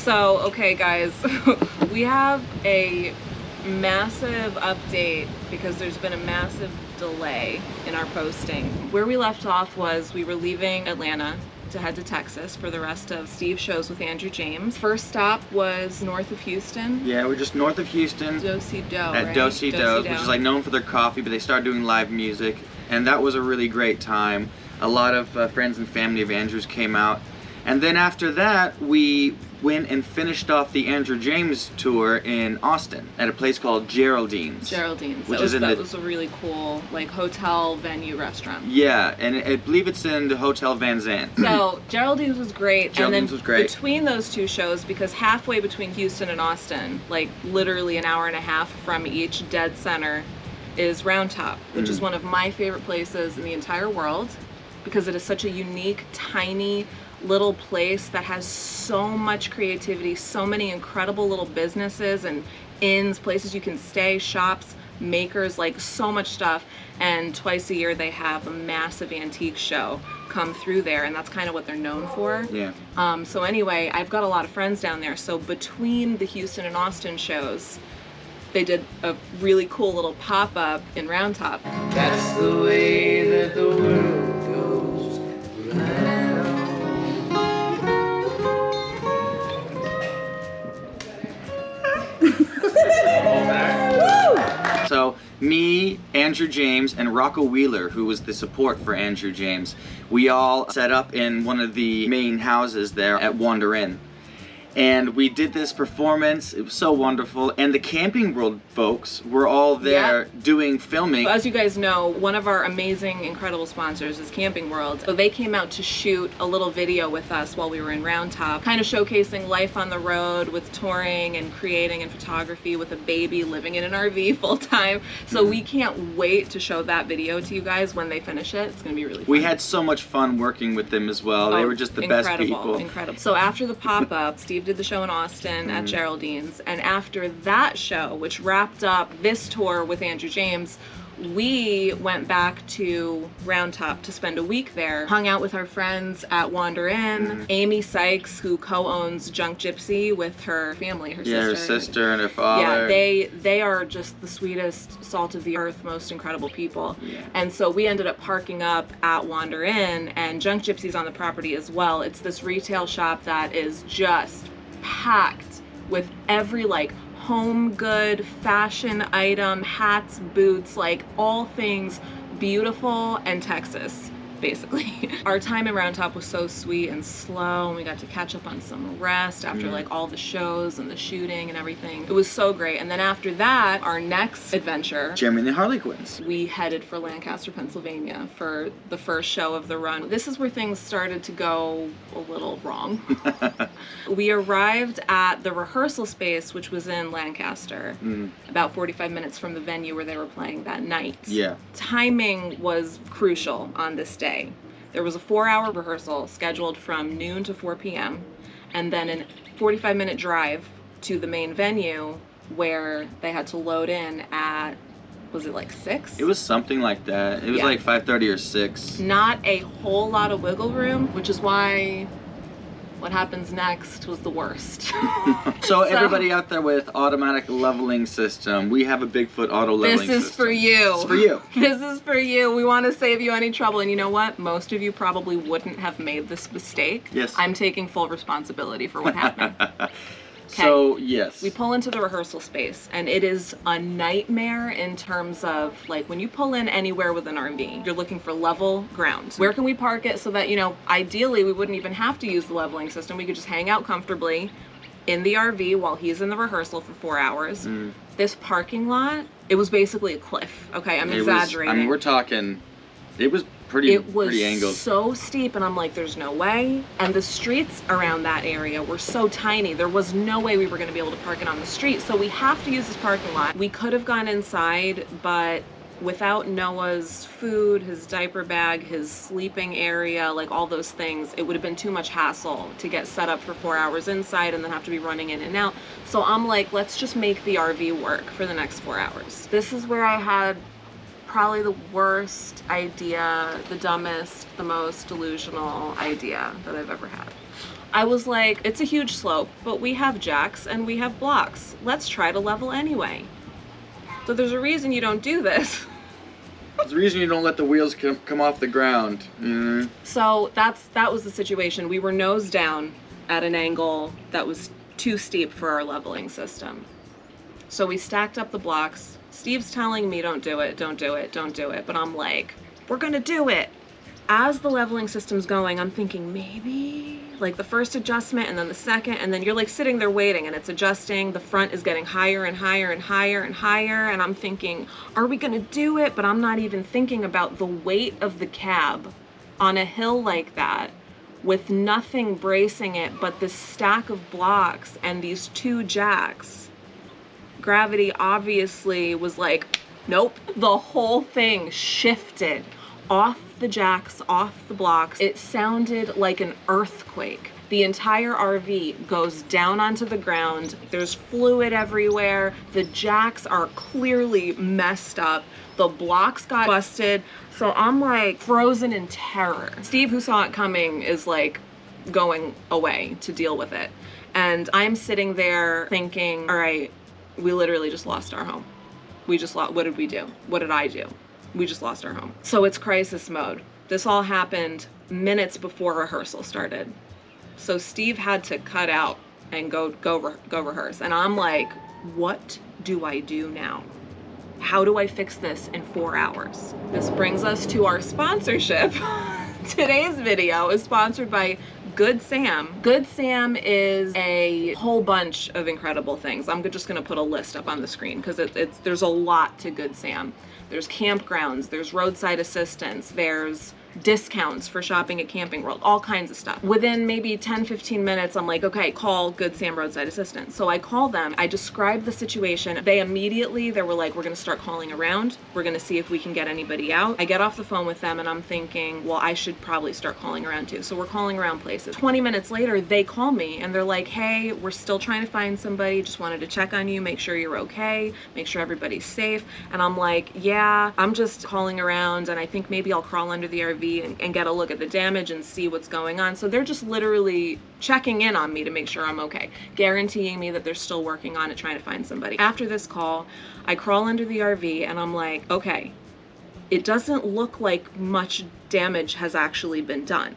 So, okay guys, we have a massive update because there's been a massive delay in our posting. Where we left off was we were leaving Atlanta to head to Texas for the rest of Steve's shows with Andrew James. First stop was north of Houston. Yeah, we're just north of Houston. Do-Si-Do, at right? Do-Si-Do, which is like known for their coffee, but they started doing live music, and that was a really great time. A lot of friends and family of Andrew's came out. And then after that, we went and finished off the Andrew James tour in Austin at a place called Geraldine's. Which that was a really cool like hotel venue restaurant. Yeah, and I believe it's in the Hotel Van Zandt. So Geraldine's was great. Geraldine's was great. Between those two shows, because halfway between Houston and Austin, like literally an hour and a half from each dead center, is Round Top, which is one of my favorite places in the entire world because it is such a unique, tiny little place that has so much creativity, so many incredible little businesses and inns, places you can stay, shops, makers, like so much stuff. And twice a year they have a massive antique show come through there, and that's kind of what they're known for. Yeah. So anyway, I've got a lot of friends down there, so between the Houston and Austin shows, they did a really cool little pop-up in Round Top. That's the way that the world goes round. So me, Andrew James, and Rocco Wheeler, who was the support for Andrew James, we all set up in one of the main houses there at Wander Inn. And we did this performance. It was so wonderful. And the Camping World folks were all there doing filming. As you guys know, one of our amazing, incredible sponsors is Camping World. So they came out to shoot a little video with us while we were in Round Top, kind of showcasing life on the road with touring and creating and photography with a baby living in an RV full time. So we can't wait to show that video to you guys when they finish it. It's gonna be really fun. We had so much fun working with them as well. They were just the best people. Incredible. So after the pop-up, Steve did the show in Austin at Geraldine's, and after that show, which wrapped up this tour with Andrew James, we went back to Round Top to spend a week there, hung out with our friends at Wander Inn. Amy Sykes, who co-owns Junk Gypsy with her family, her sister. Yeah, her sister and her father. Yeah, they are just the sweetest, salt of the earth, most incredible people. Yeah. And so we ended up parking up at Wander Inn, and Junk Gypsy's on the property as well. It's this retail shop that is just packed with every like home good, fashion item, hats, boots, like all things beautiful and Texas, basically. Our time in Round Top was so sweet and slow, and we got to catch up on some rest after like all the shows and the shooting and everything. It was so great. And then after that, our next adventure, Jeremy and the Harlequins, we headed for Lancaster, Pennsylvania for the first show of the run. This is where things started to go a little wrong. We arrived at the rehearsal space, which was in Lancaster, about 45 minutes from the venue where they were playing that night. Yeah. Timing was crucial on this day. There was a 4-hour rehearsal scheduled from noon to 4 p.m. and then a 45-minute drive to the main venue where they had to load in at, was it like 6? It was something like that. It was like 5:30 or 6. Not a whole lot of wiggle room, which is why what happens next was the worst. So everybody out there with automatic leveling system, we have a Bigfoot auto leveling system. This is for you. It's for you. This is for you. We want to save you any trouble. And you know what? Most of you probably wouldn't have made this mistake. Yes. I'm taking full responsibility for what happened. So, yes. We pull into the rehearsal space, and it is a nightmare in terms of, like, when you pull in anywhere with an RV, you're looking for level ground. Where can we park it so that, you know, ideally we wouldn't even have to use the leveling system. We could just hang out comfortably in the RV while he's in the rehearsal for 4 hours. This parking lot, it was basically a cliff. Okay, I'm exaggerating. I mean, we're talking, it was pretty angled. So steep, and I'm like, there's no way. And the streets around that area were so tiny, there was no way we were going to be able to park it on the street. So we have to use this parking lot. We could have gone inside, but without Noah's food, his diaper bag, his sleeping area, like all those things, it would have been too much hassle to get set up for 4 hours inside and then have to be running in and out. So I'm like, let's just make the RV work for the next 4 hours. This is where I had probably the worst idea, the dumbest, the most delusional idea that I've ever had. I was like, it's a huge slope, but we have jacks and we have blocks. Let's try to level anyway. So there's a reason you don't do this. There's a reason you don't let the wheels come off the ground. Mm-hmm. So that was the situation. We were nose down at an angle that was too steep for our leveling system. So we stacked up the blocks. Steve's telling me, don't do it, don't do it, don't do it. But I'm like, we're gonna do it. As the leveling system's going, I'm thinking maybe like the first adjustment and then the second, and then you're like sitting there waiting and it's adjusting. The front is getting higher and higher and higher and higher. And I'm thinking, are we gonna do it? But I'm not even thinking about the weight of the cab on a hill like that with nothing bracing it but this stack of blocks and these two jacks. Gravity obviously was like, nope. The whole thing shifted off the jacks, off the blocks. It sounded like an earthquake. The entire RV goes down onto the ground. There's fluid everywhere. The jacks are clearly messed up. The blocks got busted. So I'm like frozen in terror. Steve, who saw it coming, is like going away to deal with it. And I'm sitting there thinking, all right, we literally just lost our home. We just lost, what did we do? What did I do? We just lost our home. So it's crisis mode. This all happened minutes before rehearsal started. So Steve had to cut out and go rehearse. And I'm like, what do I do now? How do I fix this in 4 hours? This brings us to our sponsorship. Today's video is sponsored by Good Sam. Good Sam is a whole bunch of incredible things. I'm just gonna put a list up on the screen because there's a lot to Good Sam. There's campgrounds, there's roadside assistance, there's discounts for shopping at Camping World, all kinds of stuff. Within maybe 10-15 minutes, I'm like, okay, call Good Sam Roadside Assistance. So I call them, I described the situation. They were like, we're gonna start calling around. We're gonna see if we can get anybody out. I get off the phone with them and I'm thinking, well, I should probably start calling around too. So we're calling around places. 20 minutes later, they call me and they're like, hey, we're still trying to find somebody. Just wanted to check on you, make sure you're okay, make sure everybody's safe. And I'm like, yeah, I'm just calling around and I think maybe I'll crawl under the RV and get a look at the damage and see what's going on. So they're just literally checking in on me to make sure I'm okay, guaranteeing me that they're still working on it, trying to find somebody. After this call, I crawl under the RV and I'm like, okay, it doesn't look like much damage has actually been done.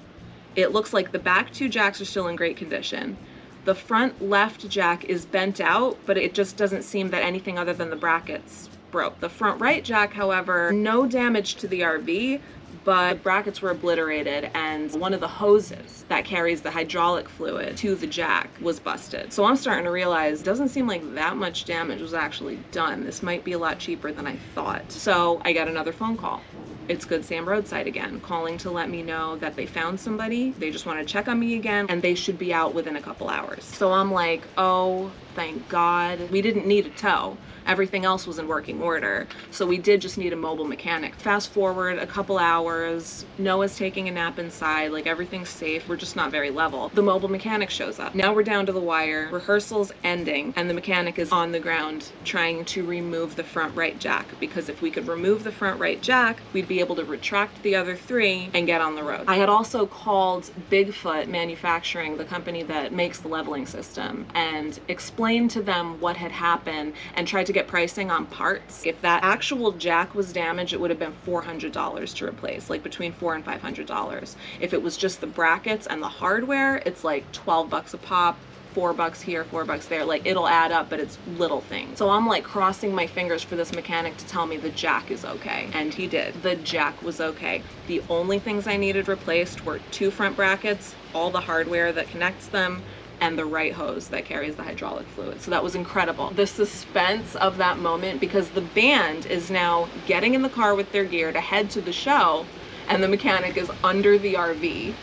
It looks like the back two jacks are still in great condition. The front left jack is bent out, but it just doesn't seem that anything other than the brackets broke. The front right jack, however, no damage to the RV, but the brackets were obliterated and one of the hoses that carries the hydraulic fluid to the jack was busted. So I'm starting to realize it doesn't seem like that much damage was actually done. This might be a lot cheaper than I thought. So I got another phone call. It's Good Sam Roadside again, calling to let me know that they found somebody. They just want to check on me again and they should be out within a couple hours. So I'm like, oh, thank God. We didn't need a tow. Everything else was in working order. So we did just need a mobile mechanic. Fast forward a couple hours, Noah's taking a nap inside, like everything's safe. We're just not very level. The mobile mechanic shows up. Now we're down to the wire. Rehearsal's ending and the mechanic is on the ground trying to remove the front right jack, because if we could remove the front right jack, we'd be able to retract the other three and get on the road. I had also called Bigfoot Manufacturing, the company that makes the leveling system, and explained to them what had happened and tried to get pricing on parts. If that actual jack was damaged, it would have been $400 to replace, like between $400 and $500. If it was just the brackets and the hardware, it's like 12 bucks a pop, $4 here, $4 there. Like it'll add up, but it's little things. So I'm like crossing my fingers for this mechanic to tell me the jack is okay. And he did. The jack was okay. The only things I needed replaced were 2 front brackets, all the hardware that connects them, and the right hose that carries the hydraulic fluid. So that was incredible. The suspense of that moment, because the band is now getting in the car with their gear to head to the show, and the mechanic is under the RV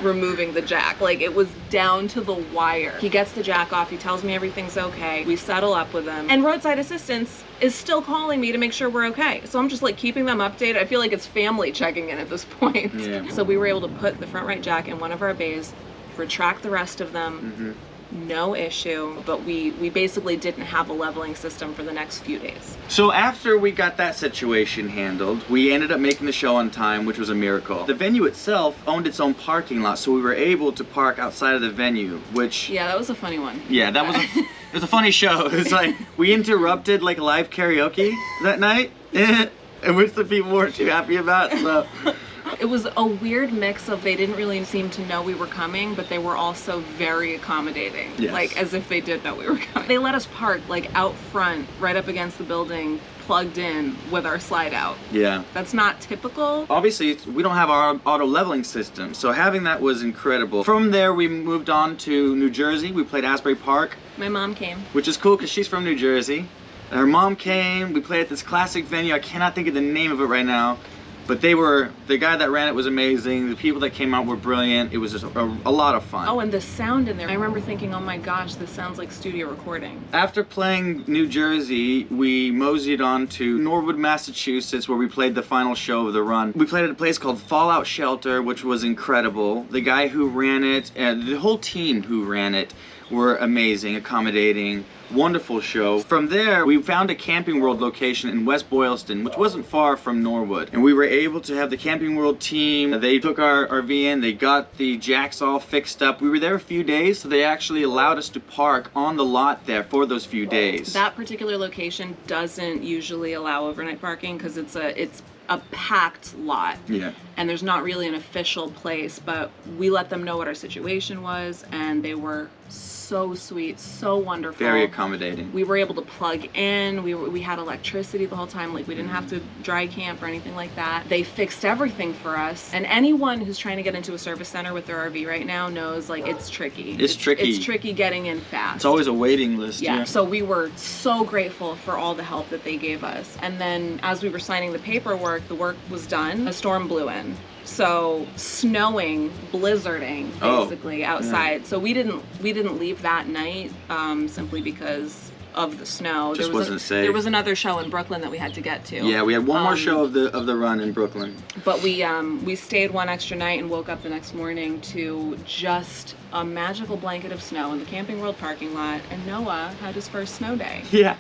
removing the jack. Like it was down to the wire. He gets the jack off, he tells me everything's okay. We settle up with him. And Roadside Assistance is still calling me to make sure we're okay. So I'm just like keeping them updated. I feel like it's family checking in at this point. Yeah. So we were able to put the front right jack in one of our bays, retract the rest of them, no issue, but we basically didn't have a leveling system for the next few days. So after we got that situation handled, we ended up making the show on time, which was a miracle. The venue itself owned its own parking lot, so we were able to park outside of the venue, which... Yeah, that was a funny one. Yeah, that was it was a funny show. It's like, we interrupted like live karaoke that night, which the people weren't too happy about, so... It was a weird mix of they didn't really seem to know we were coming, but they were also very accommodating. Yes. Like, as if they did know we were coming. They let us park, like, out front, right up against the building, plugged in with our slide out. Yeah. That's not typical. Obviously, we don't have our auto leveling system, so having that was incredible. From there, we moved on to New Jersey. We played Asbury Park. My mom came. Which is cool, because she's from New Jersey. Her mom came. We played at this classic venue. I cannot think of the name of it right now. But the guy that ran it was amazing. The people that came out were brilliant. It was just a lot of fun. Oh, and the sound in there. I remember thinking, oh my gosh, this sounds like studio recording. After playing New Jersey, we moseyed on to Norwood, Massachusetts, where we played the final show of the run. We played at a place called Fallout Shelter, which was incredible. The guy who ran it, and the whole team who ran it, were amazing, accommodating, wonderful show. From there, we found a Camping World location in West Boylston, which wasn't far from Norwood. And we were able to have the Camping World team, they took our RV in, they got the jacks all fixed up. We were there a few days, so they actually allowed us to park on the lot there for those few days. That particular location doesn't usually allow overnight parking because it's a packed lot. Yeah. And there's not really an official place, but we let them know what our situation was, and they were so sweet, so wonderful. Very accommodating. We were able to plug in. We had electricity the whole time. Like, we didn't have to dry camp or anything like that. They fixed everything for us. And anyone who's trying to get into a service center with their RV right now knows, like, it's tricky. It's tricky. It's tricky getting in fast. It's always a waiting list. Yeah. So we were so grateful for all the help that they gave us. And then as we were signing the paperwork, the work was done. A storm blew in. So snowing, blizzarding, basically outside. Yeah. So we didn't leave that night simply because of the snow. Just wasn't safe. There was another show in Brooklyn that we had to get to. Yeah, we had one more show of the run in Brooklyn. But we stayed one extra night and woke up the next morning to just a magical blanket of snow in the Camping World parking lot, and Noah had his first snow day. Yeah.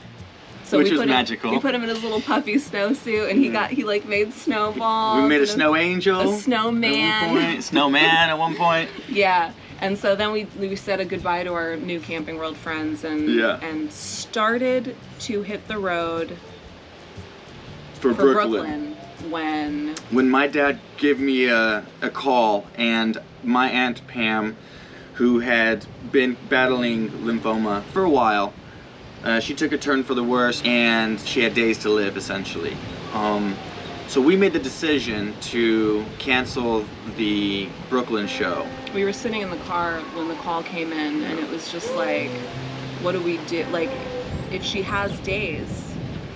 So which was magical. We put him in his little puppy snowsuit, and he like made snowballs. We made a snow angel. A snowman. At one point. Snowman at one point. Yeah. And so then we said a goodbye to our new Camping World friends and started to hit the road for Brooklyn. When my dad gave me a call, and my Aunt Pam, who had been battling lymphoma for a while, she took a turn for the worse, and she had days to live, essentially. So we made the decision to cancel the Brooklyn show. We were sitting in the car when the call came in, and it was just like, what do we do? Like, if she has days,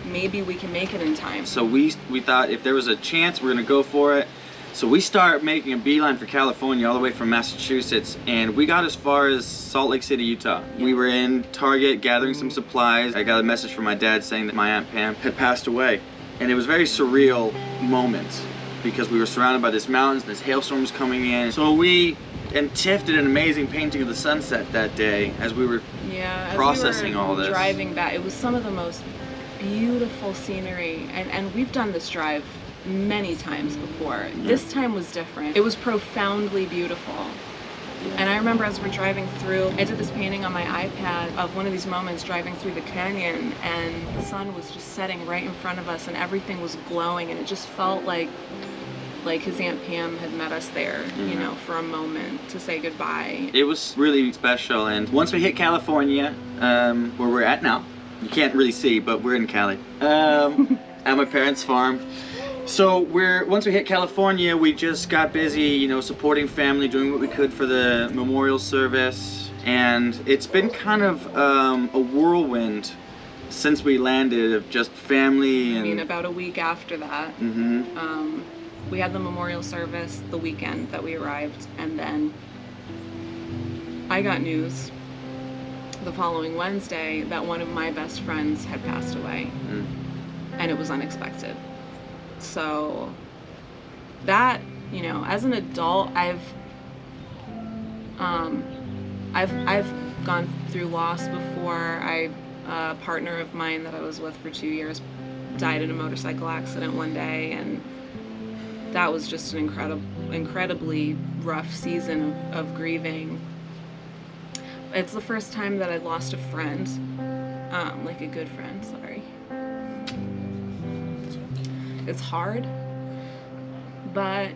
maybe we can make it in time. So we thought if there was a chance, we're gonna go for it. So we start making a beeline for California, all the way from Massachusetts, and we got as far as Salt Lake City, Utah. Yeah. We were in Target gathering some supplies. I got a message from my dad saying that my Aunt Pam had passed away. And it was a very surreal moment because we were surrounded by this mountains, this hailstorm was coming in. So Tiff did an amazing painting of the sunset that day as we were processing all this. Driving back, it was some of the most beautiful scenery, and we've done this drive many times before. Yeah. This time was different. It was profoundly beautiful. And I remember as we're driving through, I did this painting on my iPad of one of these moments driving through the canyon, and the sun was just setting right in front of us, and everything was glowing, and it just felt like his Aunt Pam had met us there, you know, for a moment to say goodbye. It was really special, and once we hit California, where we're at now, you can't really see, but we're in Cali, at my parents' farm. So once we hit California, we just got busy, you know, supporting family, doing what we could for the memorial service, and it's been kind of a whirlwind since we landed of just family. And I mean, about a week after that, we had the memorial service the weekend that we arrived, and then I got news the following Wednesday that one of my best friends had passed away, and it was unexpected. So that, you know, as an adult, I've gone through loss before. A partner of mine that I was with for 2 years died in a motorcycle accident one day, and that was just an incredibly rough season of grieving. It's the first time that I lost a friend, like a good friend, sorry. It's hard, but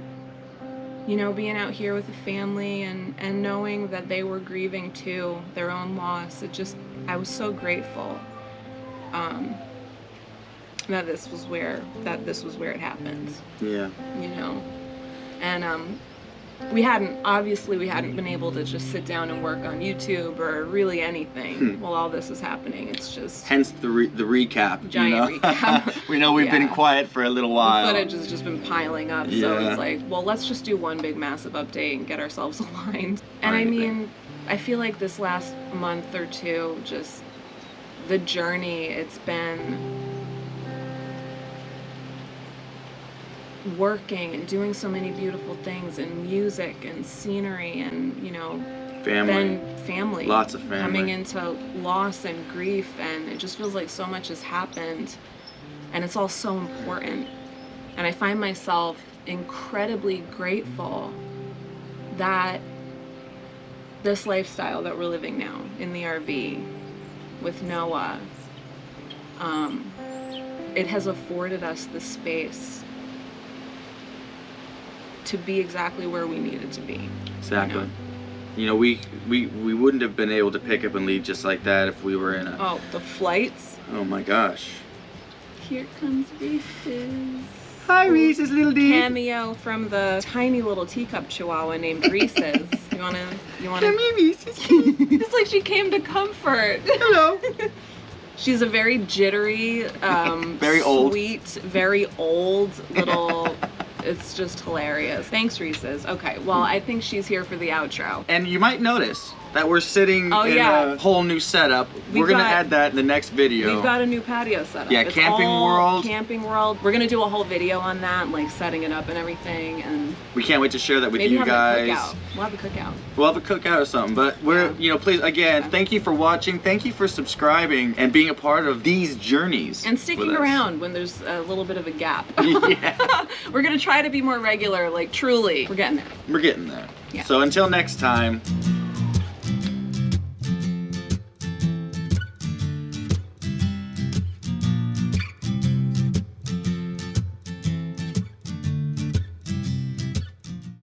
you know, being out here with the family and knowing that they were grieving too, their own loss, I was so grateful that this was where it happened. Yeah. You know, and we hadn't been able to just sit down and work on YouTube or really anything while all this is happening. It's just hence the recap. Giant recap. We know we've been quiet for a little while. The footage has just been piling up, so it's like, well, let's just do one big massive update and get ourselves aligned. And I mean, I feel like this last month or two, just the journey, it's been working and doing so many beautiful things, and music and scenery, and you know, family, lots of family, coming into loss and grief, and it just feels like so much has happened, and it's all so important. And I find myself incredibly grateful that this lifestyle that we're living now in the RV with Noah, it has afforded us the space to be exactly where we needed to be. Exactly. You know, we wouldn't have been able to pick up and leave just like that if we were in a... Oh, the flights. Oh my gosh. Here comes Reese's. Hi, Reese's little dude. Cameo from the tiny little teacup chihuahua named Reese's. You wanna? Come here, Reese's. It's like she came to comfort. Hello. She's a very jittery, very old, sweet, very old little... It's just hilarious. Thanks, Reese's. Okay, well, I think she's here for the outro. And you might notice that we're sitting in a whole new setup. We're going to add that in the next video. We've got a new patio setup. Yeah, it's Camping World. Camping World. We're going to do a whole video on that, like setting it up and everything. And we can't wait to share that with maybe you guys. We'll have a cookout. We'll have a cookout or something. But we're, you know, please, again, thank you for watching. Thank you for subscribing and being a part of these journeys. And sticking around when there's a little bit of a gap. Yeah. We're going to try to be more regular, like truly. We're getting there. We're getting there. Yeah. So until next time.